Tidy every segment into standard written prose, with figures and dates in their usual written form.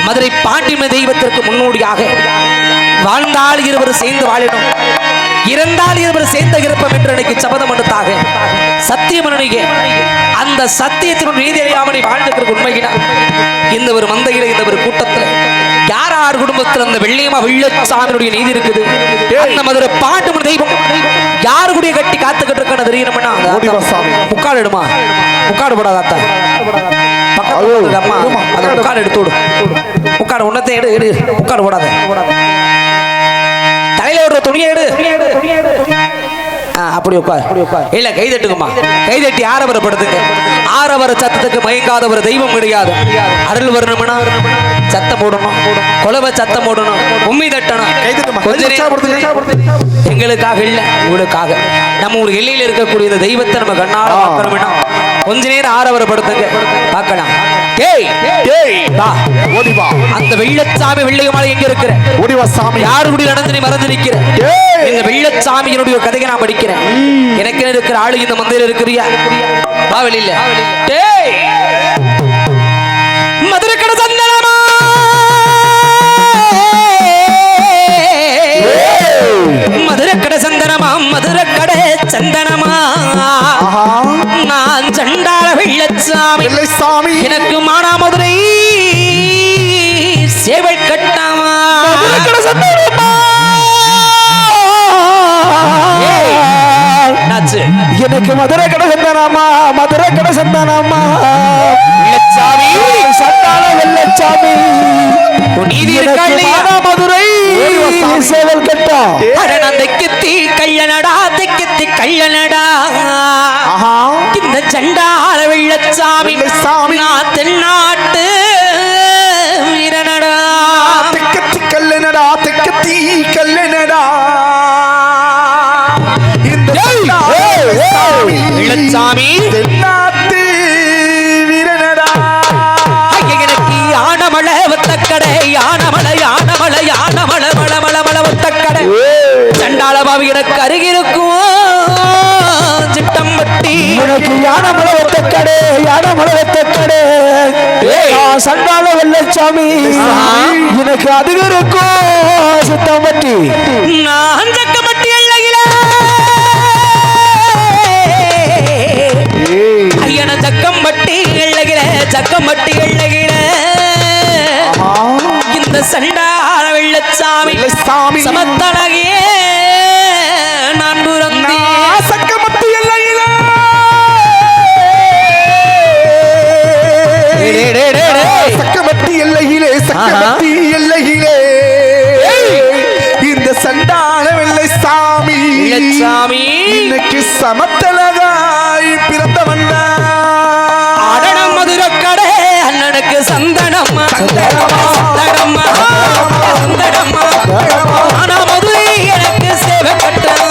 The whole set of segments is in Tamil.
மதுரை பாண்டிம தெய்வத்திற்கு முன்னோடியாக வாழ்ந்தால் இருவர் சேர்ந்து வாழிடும், இறந்தால் இருவர் சேர்ந்த இருப்பம் என்று எனக்கு சபதம் எடுத்தாக சத்தியமனுடைய அந்த சத்தியத்தினுடைய நீதி அறியாமனை வாழ்ந்திருக்கிற உண்மையினால் இந்த ஒரு மந்தையில இந்த ஒரு கூட்டத்தில் யார் யார் குடும்பத்தில் அந்த வெள்ளியம்மா வெள்ளச்சாமியுடைய நீதி இருக்குது. அந்த மதுரை பாண்டிம தெய்வம் யாரு கூடிய கட்டி காத்துக்கிட்டு இருக்கான்னு தெரியணும்னா முக்காடு எடுமா, முக்காடு போடாதாத்தா முக்காடு எடுத்து விடு, முக்காடு உன்னத்தை எடு எடு, முக்காடு போடாத, தலையில ஒரு துணியை எடு, அப்படி உட்கார் இல்ல கை தட்டுக்குமா, கை தட்டி ஆரவரப்படுத்துங்க. ஆரவர சத்தத்துக்கு மயங்காத ஒரு தெய்வம் கிடையாது. அருள் வரணும்னா சத்தம் போடணும், கொலவை சத்தம் போடணும், உம்மி தட்டணும். எங்களுக்காக இல்ல உங்களுக்காக நம்ம ஒரு எல்லையில் இருக்கக்கூடிய இந்த தெய்வத்தை நம்ம கண்ணால பார்க்கணும்னா கொஞ்ச நேரம் ஆரவரப்படுத்துங்க பார்க்கலாம். அந்த வெள்ளச்சாமி வெள்ளையமாலை எங்க இருக்கிற யாரு கூட நடந்து நீ மறந்து நிக்கிற இந்த வெள்ளச்சாமியினுடைய கதையை நான் படிக்கிறேன். எனக்கு இருக்கிற ஆளு இந்த மந்தையில் இருக்கிறியா வா வெளியில. மதுரை கடை சந்தனமா மதுரை கடை சந்தனமா மதுரை கடை சந்தனமா நான் சண்டாள வெள்ளச்சாமி எனக்கு மானாமதுரை சேவை கட்டாமா எனக்கு மதுரை கடை சந்தானாமா மதுரை கடை சந்தானாமா வெள்ளச்சாமி சண்டாள வெள்ளச்சாமி நீதி மதுரை சேவல் கட்டா தெக்கத்தி கல்யாணடா தெக்கத்தி கல்யாணடா இந்த சண்டாள வெள்ளச்சாமி நான் தென்னாட்டு வீரனடா தெக்கத்தி கல்யாணடா தெக்கத்தி கல்யாணடா வெள்ளச்சாமி தென்னாட்டு வீரனடா எனக்கு யானமலை ஒத்தக்கடை யானமலை யானமலை யானமலை மலமல மல ஒத்தக்கடை சண்டாள பாவி எனக்கு அருகிருக்கும் சிட்டம்பட்டி எனக்கு யானமலை ஒத்தக்கடை யானமலை ஒத்தக்கடை சண்டாள வெள்ளச்சாமி எனக்கு அருகிருக்கும் சிட்டம்பட்டி நான் சக்கம்பட்டி எல்லையில ஐயன சக்கம்பட்டி எள்ளகிற சக்கம்பட்டி எள்ளகிற இந்த சண்டாள வெள்ளச்சாமி சமத்தழகியே நான் புறந்தே சக்கம்பட்டி எள்ளகிற சக்கம்பட்டி எள்ளகிலே சக்கம்பட்டி எள்ளகிலே இந்த சண்டாள வெள்ளச்சாமி இன்னைக்கு சமத்தழகாய் பிறந்தவன் அடனம் மதுரை கடை அண்ணனுக்கு சந்தனம்மா சந்தனம்மா சந்தனம்மா ஆனா மதுரை எனக்கு சேவை கட்டமா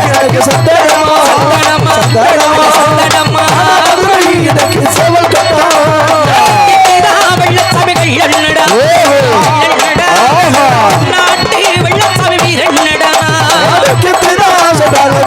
எனக்கு சந்தனம்மா சந்தனம்மா சந்தனம்மா மதுரை எனக்கு சேவை கட்டமா வெள்ளச்சாமிகள் என்னடா நாட்டு வெள்ளச்சாமி வீரனடா வெள்ளச்சாமி விரந்தவனா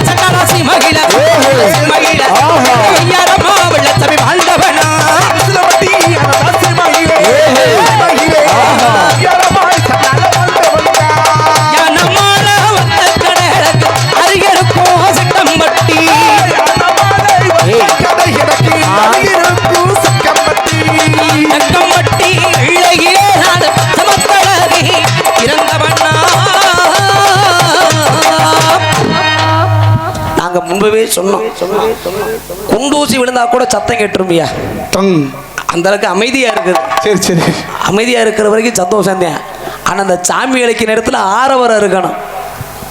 சட்டாராசி மகிழ ஐயாரமா வெள்ளச்சாமி வாழ்ந்தவனா அருகருக்கும் சட்டம்பட்டி சக்கம்பட்டி இழகிலே சமத்தழகி இறந்தவனா நாங்க முன்பவே சொன்னோம் குண்டூசி விழுந்தா கூட சத்தம் கேட்டுருமியா அந்த அளவுக்கு அமைதியா இருக்குது. சரி சரி அமைதியா இருக்கிற வரைக்கும் சந்தோஷம் தான். ஆனா அந்த சாமி அழைக்கிற நேரத்தில் ஆரவரம் இருக்கணும்.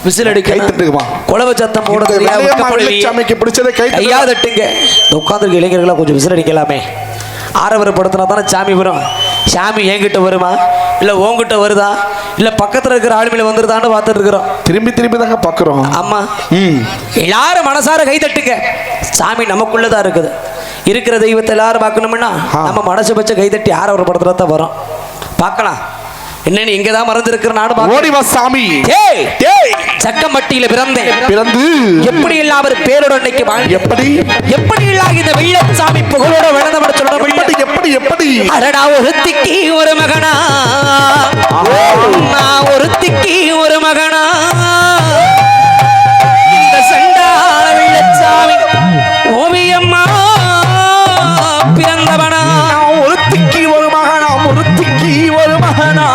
விசில் அடிக்கமா குலவ சத்தம் போடுறதுக்கு பிடிச்சதை கையா தட்டுங்க. உட்காந்துருக்க இளைஞர்களா கொஞ்சம் விசில் அடிக்கலாமே. ஆரவரப்படுத்தினா தானே சாமி வரும். சாமி என்கிட்ட வருமா இல்லை உங்ககிட்ட வருதா இல்லை பக்கத்தில் இருக்கிற ஆளுமையில வந்துருதான்னு பார்த்துட்டு இருக்கிறோம். திரும்பி திரும்பி தாங்க பார்க்குறோம். ஆமா, எல்லாரும் மனசார கை தட்டுங்க. சாமி நமக்குள்ளதான் இருக்குது. இருக்கிற தெய்வத்தை எல்லாரும் பார்க்கணும்னா நம்ம மனசு வச்ச கை தட்டி ஆரவரப்படுத்துறதா தான் வரும். பார்க்கலாம். என்னன்னு இங்கதான் மறந்துருக்கிற நாடு ஓடி வா சாமி. சக்கம்பட்டியில பிறந்து எப்படி எல்லாம் அவர் பேரோட எப்படி எப்படி எல்லாம் இந்த வெள்ளச்சாமி புகழோட விளந்தவட சொல்ல எப்படி எப்படி அடடா ஒருத்திக்கு ஒரு மகனா நான் ஒருத்திக்கு ஒரு மகனா இந்த சண்டாள வெள்ளச்சாமி ஓவியம்மா பிறந்தவனா ஒருத்திக்கு ஒரு மகனா ஒருத்திக்கு ஒரு மகனா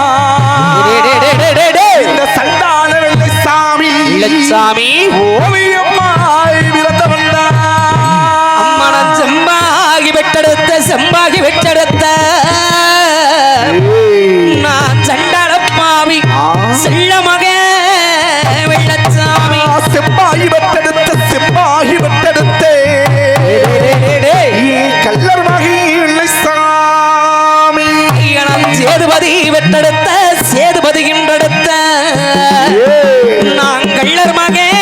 இந்த சண்டாள வெள்ளச்சாமி வெள்ளச்சாமி ஓவியம்மாய் பிறந்தவன்டா. அம்மனம் செம்பாகி வெட்டெடுத்த செம்பாகி வெட்டெடுத்த நான் சண்டாளப்பாவி செல்ல மகன் வெள்ளச்சாமி செம்பாகி வெட்டெடுத்த செம்பாகி வெட்டெடுத்தே கல்லர் மகி வெள்ளச்சாமி சேதுபதி வெட்டெடுத்த சேதுபதி கின்றெடுத்த நான் கள்ளர் மகன்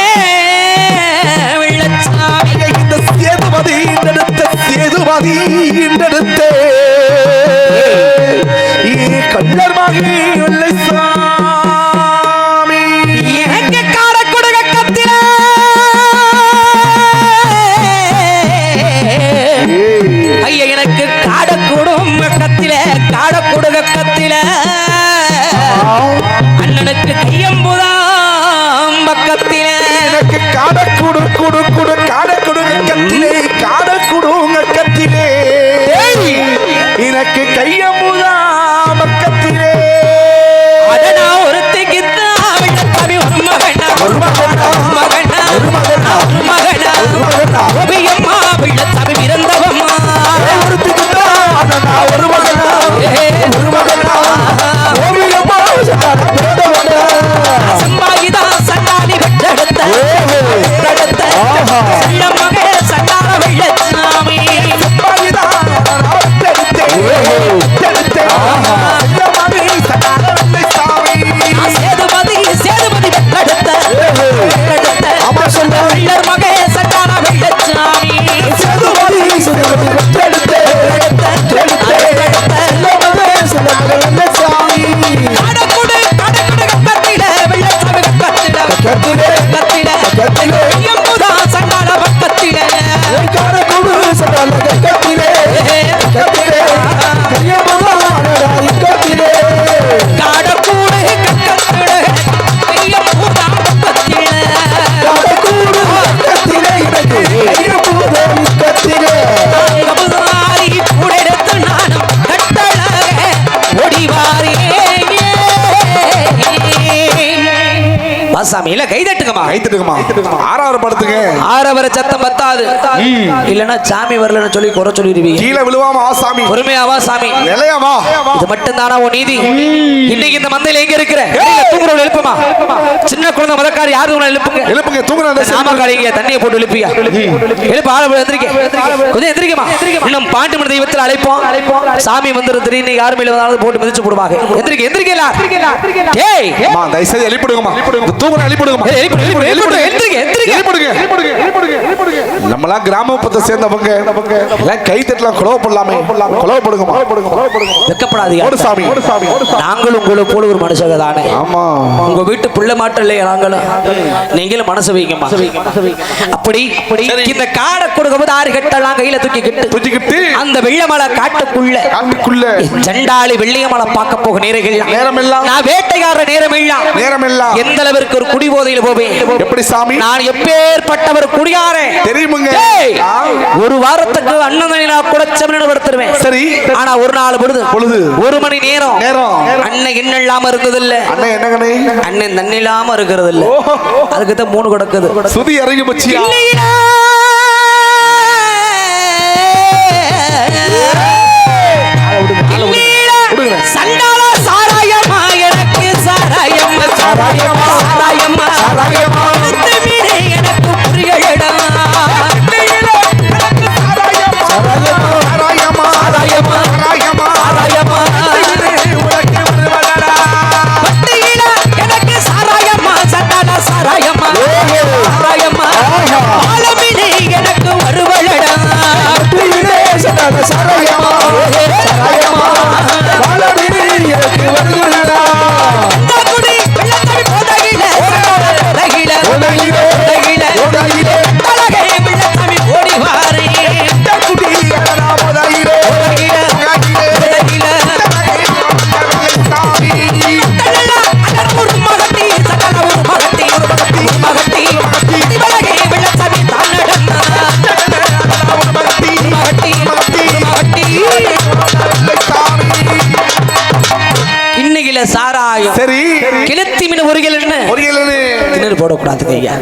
வெள்ளச்சாமி இந்த சேதுபதி எடுத்த சேதுபதி எடுத்தே கல்லர் மகி வெள்ளச்சாமி எனக்கு காட கொடுக கத்தில ஐயா எனக்கு காட கூடும் கத்தில காட கொடுக கத்தில அண்ணனுக்கு கையம்புதாம் பக்கத்தில எனக்கு காட குடு குடு குடு காட கொடுங்க கத்திலே காட குடுங்க கத்திலே எனக்கு கையம்புதா பக்கத்திலே அதனா ஒருத்திக்கு வெள்ளச்சாமி ஒரு மகனா ஒரு மகனா ஒரு மகனா ஒரு மகனா ஓவியம்மா வெள்ளச்சாமி பிறந்தவம்மா ஒருத்திக்கு ஒரு மகனா ஒரு மகனா ஓவியம்மா பிறந்தவனா சம்பாகிதான் சண்டாளி வெட்டெடுத்த செல்ல மகன் சண்டாள வெள்ளச்சாமி சேதுபதி சேதுபதி வெட்டெடுத்த வெள்ளர் மகன் சண்டாள வெள்ளச்சாமி காடக்குடு காடக்குடு கத்தில வெள்ளச்சாமி கத்தில எம்புதா சண்டாள பக்கத்தில காடக்கூடு கக்கத்தில எம்புதா பக்கத்தில கபுதாரி கூடெடுத்து நானும் கட்டழக ஒடிவாரே வாசாமியில கை தட்டுங்கம்மா ஆறாவது படுத்துங்க ஆறவர சத்தம் பத்தாது இல்லனா சாமி வரலன்னு சொல்லி குறை சொல்லிடுவீங்க. கீழே விழுவாமா சாமி பொறுமையாவா சாமி நிலையாமா இது மட்டும் தானா உன் நீதி? இன்னைக்கு இந்த மந்தையில எங்க இருக்கிற தூங்குறவங்க எழுப்புமா? சின்ன குழந்தை மதக்காரி யாரு எழுப்புங்க எழுப்புங்க தூங்குற சாமக்காரிங்க தண்ணியை போட்டு எழுப்பியா எழுப்ப ஆள எந்திரிக்க கொஞ்சம் எந்திரிக்கமா. இன்னும் பாட்டு மணி தெய்வத்தில் அழைப்போம். சாமி வந்து திடீர்னு யார் மேல வந்தாலும் போட்டு மிதிச்சு போடுவாங்க. எந்திரிக்க எந்திரிக்கல ஏய் தயவுசெய்து எழுப்பிடுங்கம்மா. தூங்குற எழுப்பிடுங்கம்மா. நம்மளாம் கிராமப்புறத்தை சேர்ந்தவங்க எல்லாம் கை தட்டலாம் குலவ போடலாமே குலவ போடுங்கம்மா. வெக்கப்படாதீங்க சாமி. நாங்களும் உங்களை போல ஒரு மனுஷங்க தானே. ஆமா உங்க வீட்டு பிள்ளை மாட்டம் இல்லையா நாங்களும். நீங்களும் மனசு வைங்கம்மா. அப்படி இந்த காடை கொடுக்கும்போது ஆறு கட்டெல்லாம் கையில தூக்கிக்கிட்டு அந்த வெள்ளமலை காட்டுக்குள்ள சண்டாளி வெள்ளியமலை பார்க்க போக நேரம் எல்லாம் நான் வேட்டைக்கார நேரம் எல்லாம் எந்த அளவிற்கு ஒரு குடி போதையில் போவேன். எப்படி சாமி? நான் எப்பேற்பட்டவர் குடியாரேன் தெரியுமுங்க. ஒரு வாரத்துக்கு அண்ணன் நான் கூட செமனப்படுத்துவேன். சரி. ஆனா ஒரு நாள் பொழுது ஒரு மணி நேரம் அண்ணன் என்ன இல்லாம இருந்தது இல்ல. அண்ணன் என்னங்கனே? அண்ணன் தண்ணி இல்லாம இருக்கிறது இல்ல. அதுக்கு தான் 3 கிடக்குது. சுதி இறங்கி மச்சியா. சண்டாள சாராயமா எனக்கு சாராயம்மா சாராயம்மா சாராயம்மா போடக்கூடாதுங்க ஐயா.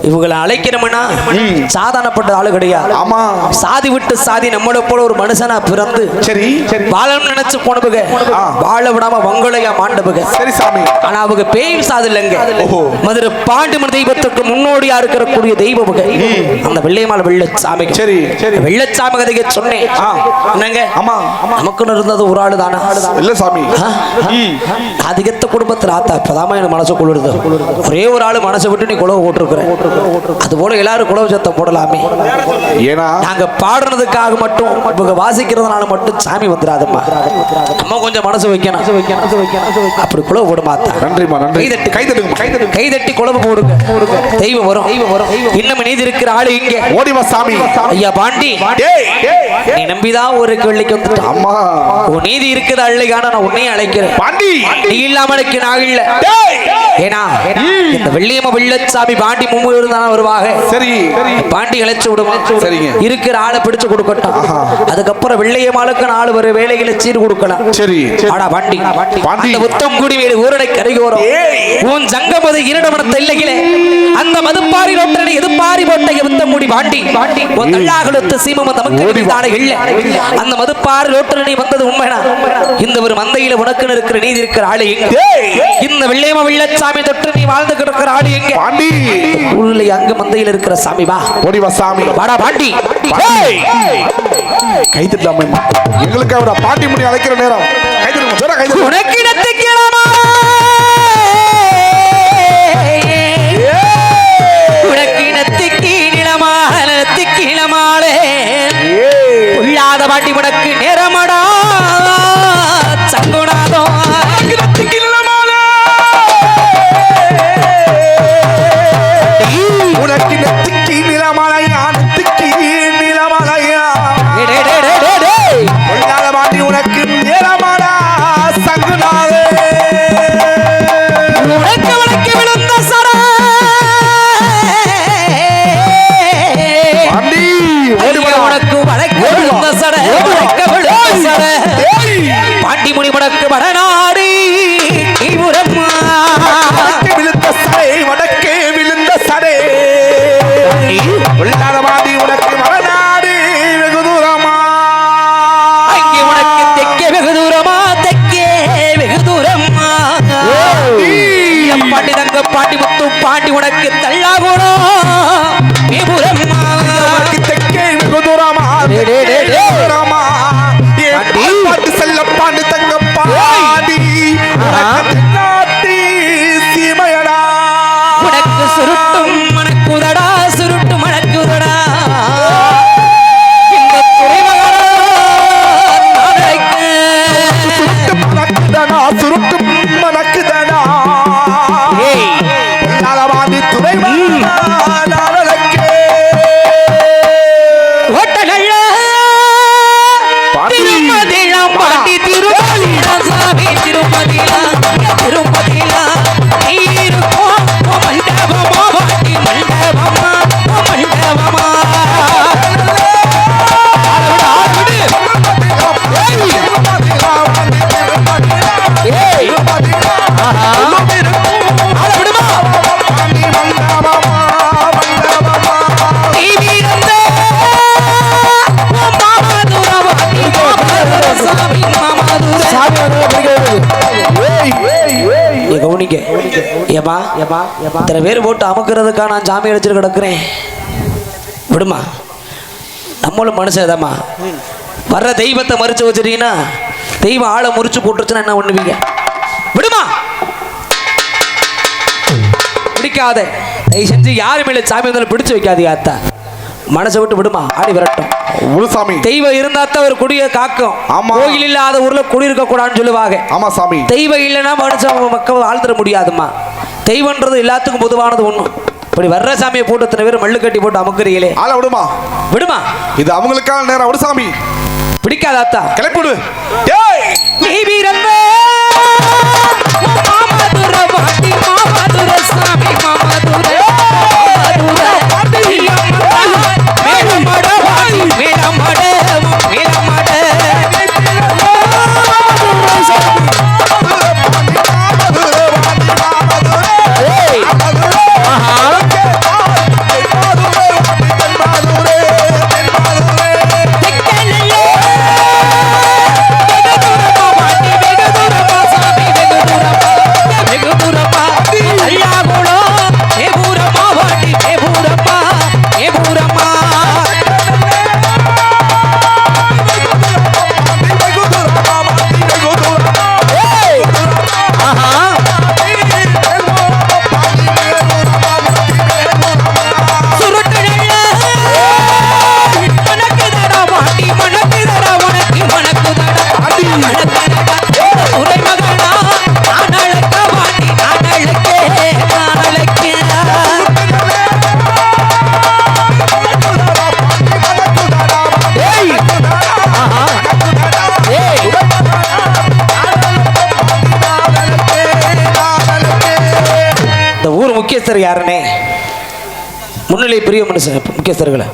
இவங்களை அழைக்கணும்னா சாதாரணப்பட்ட ஆளு கிடையாது. ஆமா. சாதி விட்டு சாதி நம்மளை போல ஒரு மனுஷனா பிறந்து சரி வாழணும்னு நினைச்சு போனவங்க வாழ விடாம வங்களையா மாண்டவங்க. சரி சாமி. ஆனா அவங்க பேயும் சாது இல்லைங்க. மதுரை பாண்டிமன் தெய்வத்துக்கு முன்னோடியா இருக்கக்கூடிய தெய்வமுக அந்த வெள்ளையமாள் வெள்ளச்சாமி. சரி வெள்ளச்சாமி கதைக்கு சொன்னேன். என்னங்க ஆமா நமக்குன்னு இருந்தது ஒரு ஆளு தானா? இல்ல சாமி. அதிகத்த குடும்பத்தில் ஆத்தா இப்பதாம எனக்கு மனசு கொள்ளுது. ஒரே ஒரு ஆளு மனசை விட்டு நீ குழவு போட்டிருக்கிற. அது போல எல்லாரும் குழவு சத்தம் போடலாமே. ஏன்னா நாங்க பாடுறதுக்காக மட்டும் இவங்க வாசிக்கிறதுனால மட்டும் சாமி வந்துடாதம்மா. நம்ம கொஞ்சம் மனசு வைக்கணும். அப்படி குழவு போட மாத்தா. நன்றிமா நன்றி. கைதட்டி குழவு போடுங்க. தெய்வம் வரும். இன்னும் நீதி இருக்கிற ஆளு இங்க ஓடிவா சாமி. ஐயா பாண்டி நீ நம்பிதான் ஒரு கேள்விக்கு வந்துட்ட. அம்மா உன் நீதி இருக்கிற அள்ளைக்கான நான் உன்னையும் அழைக்கிறேன். பாண்டி நீ இல்லாம எனக்கு நான் இல்ல. ஏன்னா இந்த வெள்ளியம்ம வெள்ளச்சாமி பாண்டி மும்பு இருந்தா வருவாங்க. சரி பாண்டி அழைச்சு விடுவோம். சரிங்க. இருக்கிற ஆளை பிடிச்சு கொடுக்கட்டும். அதுக்கப்புறம் வெள்ளையம்மாளுக்கு 4 ஒரு வேலைகளை சீர் கொடுக்கலாம். சரி ஆடா பாண்டி பாண்டி உத்தம் குடி வீடு ஊரடை கரைகோரம் உன் சங்கமது இரடமனத்த இல்லைகளே அந்த மதுப்பாரி ரோட்டனை எதுப்பாரி போட்ட உத்தம் குடி பாண்டி உன் கல்லாகலத்து சீமம் நமக்கு தானே இல்ல. அந்த மதுப்பாரி ரோட்டனை வந்தது உண்மைனா இந்த ஒரு மந்தையில உனக்கு இருக்கிற நீதி இருக்கிற ஆளு எங்க? இந்த வெள்ளையம்மா வெள்ளச்சாமி தொட்டு நீ வாழ்ந்து கிடக்கிற ஆளு எங்க? பாண்டி ஊர்ல அங்க மந்தையில இருக்கிற சாமி வா. ஓடிவா சாமி. வாடா பாண்டி. கைதட்டலாமே. எங்களுக்கு அவர பாண்டி முடி அழைக்கிற நேரம். கைதட்டுங்க ஜோரா கைதட்டுங்க. உனக்கு இடத்தை கேளமா உனக்கு இடத்துக்கு நிலமாலத்துக்கு நிலமாலே உள்ளாத பாண்டி உனக்கு நேரமடா சங்குணாதோ உனக்கு நெத்திக்கு நிலமலையா நெத்திக்கு நிலமலையா உள்ளாத பாண்டி உனக்கு நிலமடா சங்குனாதே உனக்கு உனக்கு விழுந்த சர பாண்டி உனக்கு வழக்கு விழுந்த சட வழக்க விழுந்த சட பாண்டி முனி உனக்கு வடநாடு விழுந்த சடை வடக்கே விழுந்த சடை உள்ளாத பாண்டி உனக்கு வடநாடு வெகு தூரமா அங்கே உனக்கு தெற்கே வெகு தூரமா தெற்கே வெகு தூரமா பாண்டி தங்க பாண்டி முத்து பாண்டி உனக்கு தள்ளாகுணம் தெற்கே வெகு தூரமா தூரமா பாட்டு செல்ல பாண்டி தங்க பாண்டி சீமையடா உனக்கு சுருட்டும் மணக்குதடா சுருட்டு மணக்குதடா இந்த மணக்குதடா சுருட்டும் மணக்குதடா பாண்டி துறை திருமதிலாம் பாண்டி திருமதிலாம் சாமி திருமதிலாம் திருமதிலாம் இருக்கும் மண்டபமா பாண்டி மண்டபமா மண்டபமா கவனிக்க ஏமா இத்தனை பேர் போட்டு அமுக்கிறதுக்கா நான் சாமி அடிச்சுட்டு கிடக்குறேன். விடுமா நம்மளும் மனுஷதாம்மா. வர்ற தெய்வத்தை மறிச்சு வச்சிட்டீங்கன்னா தெய்வம் ஆளை முறிச்சு போட்டுருச்சுன்னா என்ன பண்ணுவீங்க? விடுமா பிடிக்காத தயவு செஞ்சு யாரு மேல சாமி வந்தாலும் பிடிச்சு வைக்காதீங்க. அத்தா மனசை விட்டு விடுமா ஆடி விரட்டும். சாமி தெய்வம் இருந்தா தான் ஒரு குடிய காக்கும். கோயில் இல்லாத ஊர்ல குடி இருக்க கூடாதுன்னு சொல்லுவாங்க. ஆமா சாமி. தெய்வம் இல்லைன்னா மனுஷன் மக்கள் வாழ்ந்துட முடியாதுமா. தெய்வன்றது எல்லாத்துக்கும் பொதுவானது ஒண்ணும். இப்படி வர்ற சாமியை போட்டு இத்தனை பேர் மல்லு கட்டி போட்டு அமுக்குறீங்களே ஆள விடுமா விடுமா. இது அவங்களுக்கான நேரம். விடு சாமி. பிடிக்காதாத்தா கிளப்பிடு. நீ வீரமே மாமதுர பாண்டி மாமதுர சாமி மாமதுர முக்கியஸ்தர் யாருனே முன்னிலை பிரிய மனுஷன் முக்கியஸ்தர்களை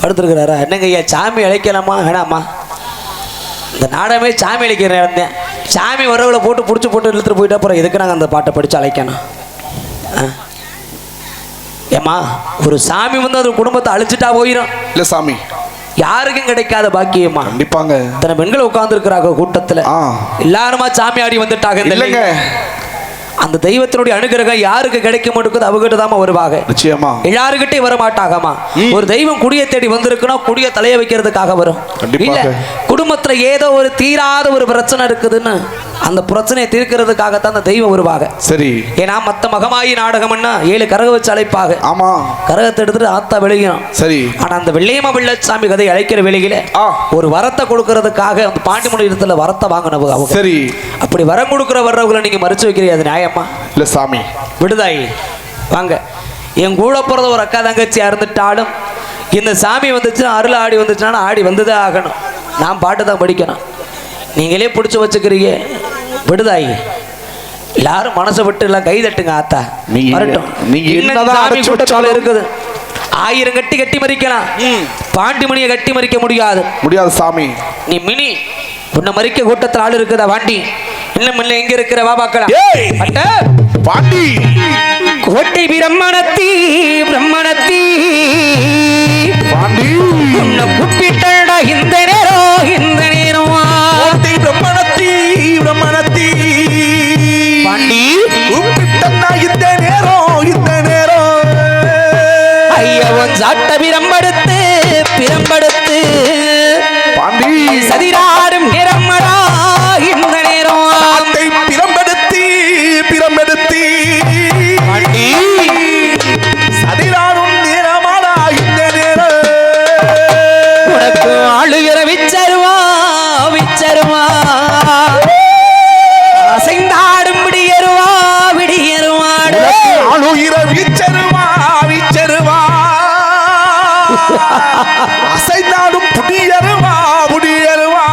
படுத்திருக்கிறாரா? என்னங்க ஐயா சாமி அழைக்கலாமா வேணாமா? இந்த நாடகமே சாமி அழைக்கிற இருந்தேன். சாமி வரவுகளை போட்டு இழுத்துட்டு போயிட்டா அப்புறம் எதுக்கு நாங்கள் அந்த பாட்டை படித்து அழைக்கணும்? ஏமா ஒரு சாமி வந்து அது குடும்பத்தை அழிச்சிட்டா போயிடும். இல்ல சாமி யாருக்கும் கிடைக்காத பாக்கியமா. கண்டிப்பாங்க. இத்தனை பெண்கள் உட்கார்ந்து இருக்கிறாங்க கூட்டத்துல, எல்லாருமா சாமி ஆடி வந்துட்டாங்க. இல்லைங்க, அந்த தெய்வத்தினுடைய அனுகிரகம் யாருக்கு கிடைக்க மாட்டேங்குது அவகிட்ட தான் வருவாங்க. நிச்சயமா எல்லாருக்கிட்டே வர மாட்டாகமா. ஒரு தெய்வம் குடியை தேடி வந்திருக்கணும், குடிய தலைய வைக்கிறதுக்காக வரும். இல்ல குடும்பத்துல ஏதோ ஒரு தீராத ஒரு பிரச்சனை இருக்குதுன்னு அந்த பிரச்சனையை தீர்க்கிறதுக்காகத்தான் அந்த தெய்வம் வருவாங்க. சரி, ஏன்னா மத்த மகமாயி நாடகம்னா 7 கரக வச்சு அழைப்பாங்க. ஆமா, கரகத்தை எடுத்துட்டு ஆத்தா விளையும். சரி, ஆனா அந்த வெள்ளையமா வெள்ளச்சாமி கதை அழைக்கிற வேலையில ஒரு வரத்தை கொடுக்கறதுக்காக அந்த பாண்டிமுடி இடத்துல வரத்தை வாங்கினவங்க அவங்க. சரி, அப்படி வரம் கொடுக்குற வர்றவங்களை நீங்க மறைச்சு வைக்கிறீங்க, அது நியாயமா? இல்ல சாமி விடுதாயி வாங்க. என் கூட பிறந்த ஒரு அக்கா தங்கச்சியா இருந்துட்டாலும் இந்த சாமி வந்துச்சுன்னா அருள் ஆடி வந்துச்சுன்னா ஆடி வந்துதான் ஆகணும். நான் பாட்டு தான் படிக்கணும். நீங்களே பிடிச்சி வச்சுக்கிறீங்க விடுதாயி. எல்லாரும் மனசை விட்டு எல்லாம் கை தட்டுங்க. ஆத்தா வரட்டும். நீங்க இருக்குது 1000 கட்டி கட்டி மறிக்கலாம், பாண்டிமணியை கட்டி மறிக்க முடியாது சாமி. நீ மினி உன்னை மறிக்க கூட்டத்தில் ஆள் இருக்குதா வாண்டி? இன்னும் இல்லை எங்க இருக்கிற வா பார்க்கலாம். பாண்டி கோட்டை பிரம்மணத்தி பிரம்மணத்தி பாண்டி உன்னை கூப்பிட்டடா இந்த நேரம் இந்த நேரம். கோட்டை பிரம்மணத்தி பிரம்மணத்தி பாண்டி கூப்பிட்டடா இந்த நேரம் இந்த நேரம். ஐயவன் சாட்ட பிரம்படுத்து பிரம்படுத்து பாண்டி சதிராடும் நேரமடா இந்த நேரம். பிரம்படுத்தி பிரம்படுத்தி பாண்டி சதிராடும் நேரமடா இந்த நேரம். உனக்கு ஆளுகிற விச்சருவா விச்சருவா அசைந்தாடும் விடியருவா விடியருவாடு. ஆளுகிற விச்சருவா விச்சருவா அசைந்தாடும் புடியருவா புடியருவா.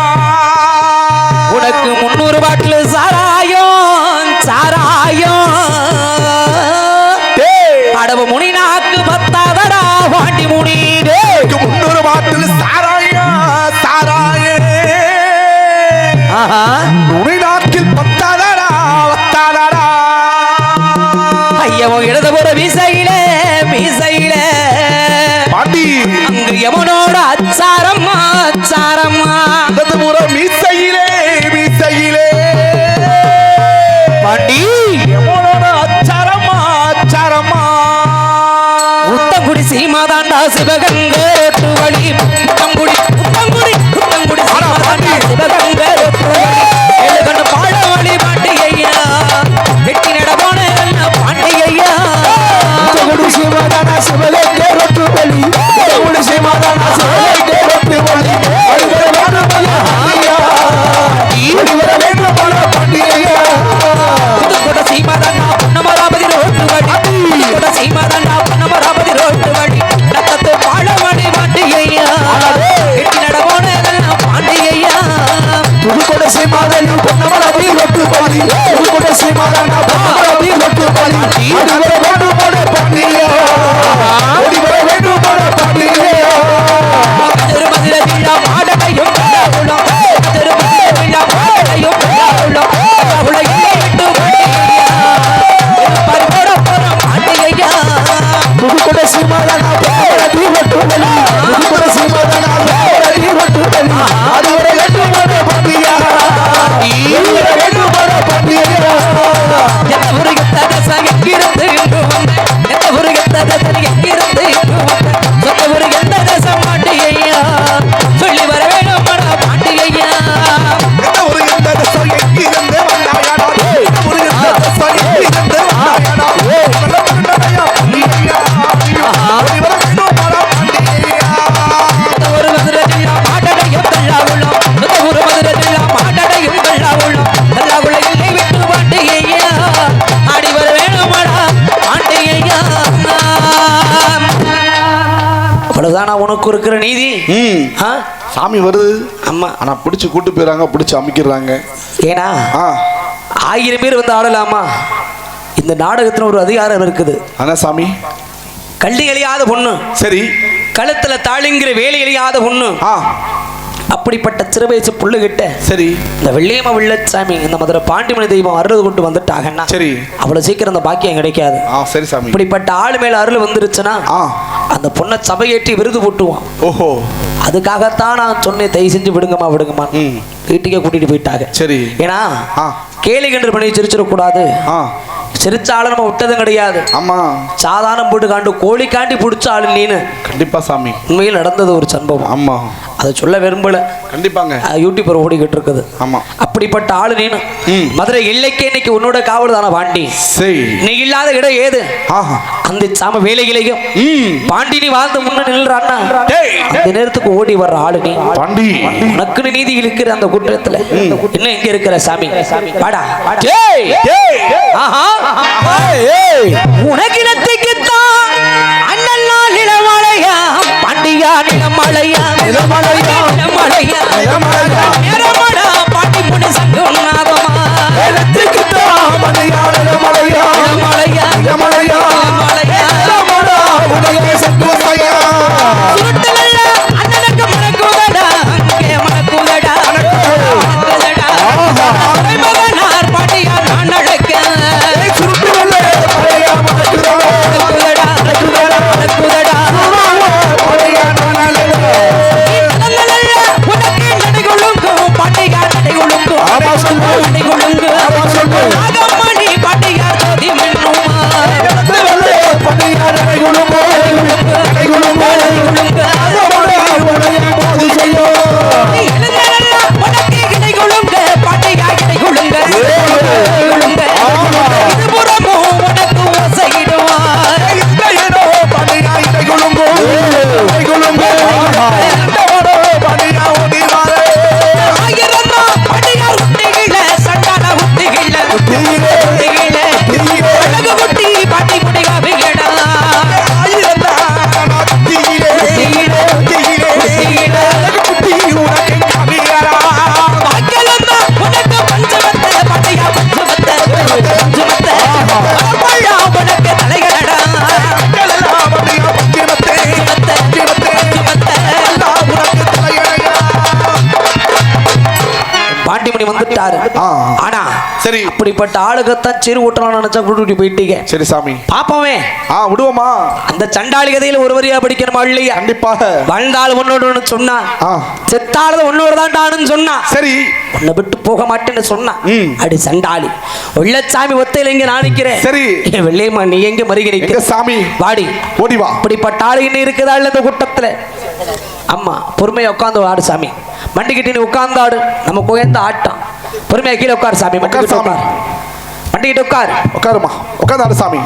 உனக்கு 300 பாட்டில் சாராயம் சாராயம் அடவு முனி நாக்கு பத்தாதடா வாண்டி முனி. 300 பாட்டில் சாராயம் சாராயம் முனி நாக்கில் பத்தாதடா பத்தாதடா. ஐயவோ இடது போற மீசையிலே மீசையிலே பாண்டி அங்கு யமுனோட அச்சாரம்மா அச்சாரம்மா. இடது புற மீசையிலே மீசையிலே பாண்டி யமுனோட அச்சாரம்மா அச்சாரம்மா. உத்தங்குடி சீமாதாண்டா சிவகங்க ரோட்டு வழி. உத்தங்குடி உத்தங்குடி உத்தங்குடி சீமாதாண்டா சிவகங்க ரோட்டு வழி. ஏழுகண்டு பாட வழி பாண்டி ஐயா வெட்டி நட போன பாண்டி ஐயா. உத்தங்குடி சீமாதாண்டா சிவகங்க ரோட்டு வழி. உத்தங்குடி சீமாதாண்டா சிவகங்க ரோட்டு வழி. புதுக்கோட்டை சீமாதாண்டா பொன்னமராபதி ரோட்டு வழி. புதுக்கோட்டை சீமாதாண்டா பொன்னமராபதி ரோட்டு வழி. ரத்தத்து பாழமணி பாண்டி ஐயா வெட்டி நட போன பாண்டி ஐயா. புதுக்கோட்டை சீமாதாண்டா பொன்னமராபதி ரோட்டு வழி. புதுக்கோட்டை சீமாதாண்டா பொன்னமராபதி ரோட்டு வழி. அடிவர வேண்டும் போட பாண்டி ஐயா அடிவர வேண்டும் போட பாண்டி ஐயா. திருமதில விழா மாடகையும் உளம் திருமதில விழா மாடகையும் உளம் உலகிலே விட்டு பாண்டி ஐயா பரபர போற பாண்டி ஐயா. புதுக்கோட்டை சீமாதாண்டா பொன்னமராபதி ரோட்டு வழி. புதுக்கோட்டை சீமாதாண்டா பொன்னமராபதி ரோட்டு வழி. அடிவர வேண்டும் போட பாண்டி ஐயா அடிவர வேண்டும் போட பாண்டி ஐயா. எந்த உருகத்த தசை எங்கிருந்து இன்று வந்த எந்த உருகத்த தசை எங்கிருந்து இன்று வந்த சொந்த ஒரு எந்த தசை பாண்டி ஐயா சொல்லி வர வேண்டும் பாண்டி ஐயா. எந்த ஒரு எந்த தசை எங்கிருந்து வந்தாயாடா ஒரு எந்த தசை எங்கிருந்து வந்தாயாடா பாண்டி ஐயா சொல்லி வர வேண்டும் பாண்டி ஐயா. ஒரு மதுரை ஜில்லா மாட்டடையும் கல்லா உள்ளம். ஒரு மதுரை ஜில்லா மாட்டடையும் கல்லா உள்ளம். கல்லா உள்ள இல்லை விட்டு பாண்டி ஐயா ஆடி வர வேணுமாடா பாண்டி ஐயா. அவ்வளவுதானா உனக்கு இருக்கிற நீதி? சாமி வருது. அம்மா ஆனா பிடிச்சு கூட்டு போயிறாங்க, பிடிச்சு அமைக்கிறாங்க. ஏன்னா 1000 பேர் வந்து ஆடலாமா? இந்த நாடகத்துல ஒரு அதிகாரம் இருக்குது. ஆனா சாமி, கள்ளி எழியாத பொண்ணு, சரி, கழுத்துல தாளிங்கிற வேலை எழியாத பொண்ணு, ஆ, அப்படிப்பட்ட சிறு வயசு புள்ளுகிட்ட சரி, இந்த வெள்ளியம்மா வெள்ளச்சாமி இந்த மதுரை பாண்டிமணி தெய்வம் அருள் கொண்டு வந்துட்டாங்கன்னா சரி, அவ்வளவு சீக்கிரம் அந்த பாக்கியம் கிடைக்காது. சரி சாமி. இப்படிப்பட்ட ஆளு மேல அருள் வந்துருச்சுன்னா ஆ, அந்த பொண்ணை சபையேற்றி விருது போட்டுவான். ஓஹோ, அதுக்காகத்தான் நான் சொன்னேன், தயவு செஞ்சு விடுங்கம்மா விடுங்கம்மா. வீட்டுக்கே கூட்டிட்டு போயிட்டாங்க. சரி, ஏன்னா ஆ, கேலி கன்று பண்ணி சிரிச்சிடக்கூடாது. சிரிச்சாலும் நம்ம விட்டதும் கிடையாது. ஆமா, சாதாரண போட்டு காண்டு கோழி காண்டி பிடிச்சாலும் நீனு கண்டிப்பா சாமி, உண்மையில் நடந்தது ஒரு சம்பவம். ஆமா, அதை சொல்ல விரும்பல. கண்டிப்பாங்க, யூடியூபர் ஓடிக்கிட்டு இருக்குது. ஆமா, அப்படிப்பட்ட ஆளு நீனு. மதுரை எல்லைக்கே இன்னைக்கு உன்னோட காவல் தானே பாண்டி. சரி, நீ இல்லாத இடம் ஏது? அந்த சாம வேலைகளையும் பாண்டி நீ வாழ்ந்து முன்ன நில்றான்னா அந்த நேரத்துக்கு ஓடி வர்ற ஆளு நீ பாண்டி. உனக்குன்னு நீதி இருக்கிற அந்த குற்றத்துல இன்னும் எங்க இருக்கிற சாமி? வாடா. உனக்கிடத்துக்குத்தான் அண்ணன் நிலமலையா பாண்டியா, நிலமலையா நிலமலையா நிலமலையா நிலமடா பாண்டி முடி சங்கம் நாதமா நிலமலையா நிலமலையா நிலமலையா நிலமலையா சுருட்டுகள்ல அண்ணனுக்கு மணக்குதடா, அங்கே மணக்குதடா மகனார் பாண்டியா நான் அழைக்க ஆனா சரி, அப்படிப்பட்ட ஆளுகத்தான் சிறு ஓட்டலாம் நினைச்சா கூட்டிட்டு போயிட்டீங்க. சரி சாமி, பாப்போமே. விடுவோமா? அந்த சண்டாளி கதையில ஒரு வரியா படிக்கணுமா இல்லையா? கண்டிப்பாக. வாழ்ந்தாள் ஒன்னோடு சொன்னா, செத்தாளது ஒன்னோடு தான் சொன்னா, சரி உன்னை விட்டு போக மாட்டேன்னு சொன்னா, அடி சண்டாளி வெள்ளச்சாமி ஒத்தையில எங்க நான் நிக்கிறேன். சரி, வெள்ளையம்மா நீ எங்க மறுகிறீங்க சாமி? வாடி, ஓடி வா. அப்படிப்பட்ட ஆளு என்ன இருக்குதா இல்ல இந்த கூட்டத்துல? அம்மா பொறுமையா உட்காந்து ஆடு சாமி. மண்டிக்கிட்டு நீ உட்கார்ந்து ஆடு, நம்ம கோயந்த ஆட்டம். பொறுமையா கீழே உட்கார் சாமி. மண்டிக்கிட்டு உட்கார். உட்காருமா, உட்கார்ந்து சாமி.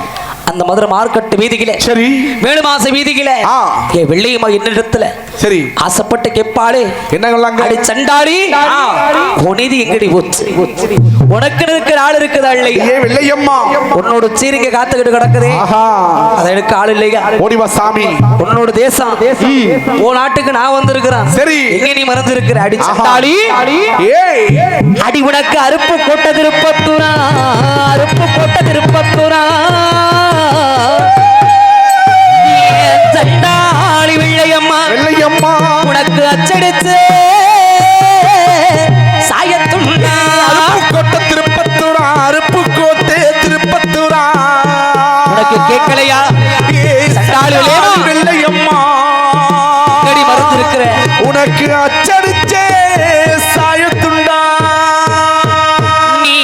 அந்த மதுரை மார்க்கெட் வீதிகளே, சரி வேலுமாச வீதிகளே, ஏ வெள்ளையம்மா என்னிடத்துல சரி ஆசைப்பட்டு கேட்பாளே, என்ன அடி சண்டாளி உனது எங்கடி போச்சு? உனக்கு இருக்கிற ஆள் இருக்குதா இல்லையா? வெள்ளையம்மா உன்னோட சீரிங்க காத்துக்கிட்டு கிடக்குது, அதை எடுக்க ஆள் இல்லையா? ஓடிவா சாமி. உன்னோட தேசம் உன் நாட்டுக்கு நான் வந்திருக்கிறேன். சரி எங்க நீ மறந்து இருக்கிற? அடி சண்டாளி அடி உனக்கு அருப்பு கோட்ட திருப்பத்தூரா, அருப்பு கோட்ட திருப்பத்தூரா சண்டாளி வெள்ளையம்மா, வெள்ளையம்மா உனக்கு அச்சடிச்சு சாயத்துண்டா, அருப்பு கோட்டை திருப்பத்தூரா, அருப்பு கோட்டை திருப்பத்தூரா உனக்கு கேட்கலையா? சண்டாளி வெள்ளையம்மா கடி மறந்து இருக்கிற உனக்கு அச்சடிச்சே சாயத்துண்டா. நீ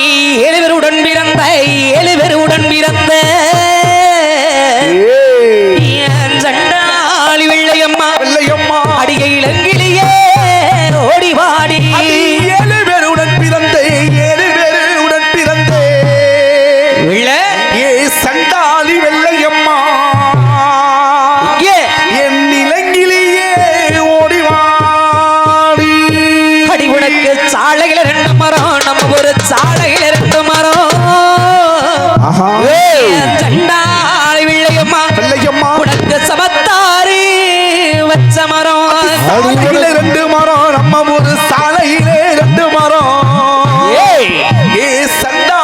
7 பேருடன் பிறந்த, 7 பேருடன் பிறந்த சண்டாளி வெள்ளையம்மா, வெள்ளையம்மா அடிகை இளங்கிலேயே ஓடி வாடி. 7 பேருடன் பிறந்த, 7 பேருடன் பிறந்த ஏ சண்டாளி வெள்ளையம்மா, என் இளங்கிலேயே ஓடி வாடி. அடி உனக்கு சாலையில 2 மரம், நம்ம ஒரு சாலையில 2 மரம். சண்டாளி வெள்ளையம்மா, வெள்ளையம்மா உனக்கு சமத்தாரி வச்ச மரம், 2 மரம், நம்ம ஒரு சாலையிலே 2 மரம். ஏ சண்டா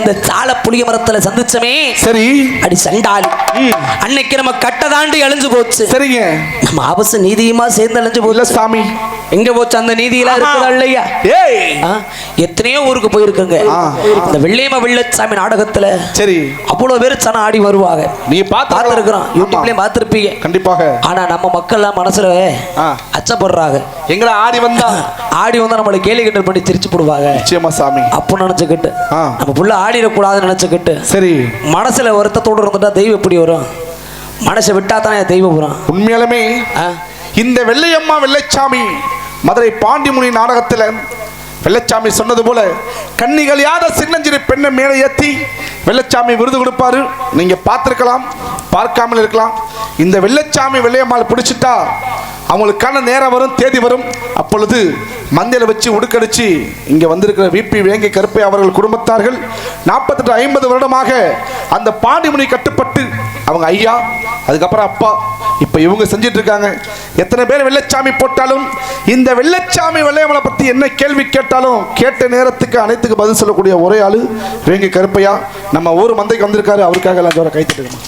இந்த சால புளிய மரத்துல சந்திச்சமே சரி அடி சண்டாளி அன்னைக்கு நம்ம கட்ட தாண்டி அழிஞ்சு போச்சு சரிங்க நம்ம ஆபச நீதியுமா சேர்ந்து அழிஞ்சு இல்ல போச்சு சாமி எங்க போச்சு அந்த நீதியெல்லாம் இருக்குதா இல்லையா ஏய் ஆ, எத்தனையோ ஊருக்கு போயிருக்குங்க இந்த வெள்ளையம வெள்ளச்சாமி நாடகத்துல சரி அவ்வளவு பேர் சனம் ஆடி வருவாங்க நீ பார்த்திருக்கிறோம் யூடியூப்லயும் பார்த்திருப்பீங்க கண்டிப்பாக ஆனா நம்ம மக்கள் எல்லாம் மனசுல அச்சப்படுறாங்க எங்கடா ஆடி வந்தா ஆடி வந்தா நம்மளை கேலி கிண்டல் பண்ணி திரிச்சு போடுவாங்க நிச்சயமா சாமி அப்போ நினைச்சுக்கிட்டு நம்ம புள்ள ஆடிடக்கூடாதுன்னு நினைச்சுக்கிட்டு சரி மனசுல வருத்தத்தோடு இருந்துட்டா தெய்வம் எப்படி வரும் மனசை விட்டா தானே தெய்வம் வரும் உண்மையாலுமே இந்த வெள்ளையம்மா வெள்ளைச்சாமி மதுரை பாண்டிமுனி நாடகத்துல வெள்ளச்சாமி சொன்னது போல கன்னிகள் யாத சின்னஞ்சிறு பெண்ணை மேலே ஏற்றி வெள்ளச்சாமி விருது கொடுப்பாரு நீங்க பார்த்திருக்கலாம் பார்க்காமல் இருக்கலாம் இந்த வெள்ளச்சாமி வெள்ளையம்மாள் பிடிச்சிட்டா அவங்களுக்கான நேரம் வரும் தேதி வரும் அப்பொழுது மந்தையில் வச்சு உடுக்கடிச்சு இங்க வந்திருக்கிற விபி வேங்கை கருப்பை அவர்கள் குடும்பத்தார்கள் 48-50 வருடமாக அந்த பாண்டிமுனி கட்டுப்பட்டு அவங்க ஐயா அதுக்கப்புறம் அப்பா இப்ப இவங்க செஞ்சிட்டு இருக்காங்க எத்தனை பேர் வெள்ளச்சாமி போட்டாலும் இந்த வெள்ளச்சாமி வெள்ளையம்மளை பத்தி என்ன கேள்வி கேட்டாலும் கேட்ட நேரத்துக்கு அனைத்துக்கு பதில் சொல்லக்கூடிய ஒரே ஆளு வேங்கை கருப்பையா நம்ம ஊர் மந்தைக்கு வந்திருக்காரு அவருக்காக எல்லாம் ஜோர கைத்தட்டுக்கணும்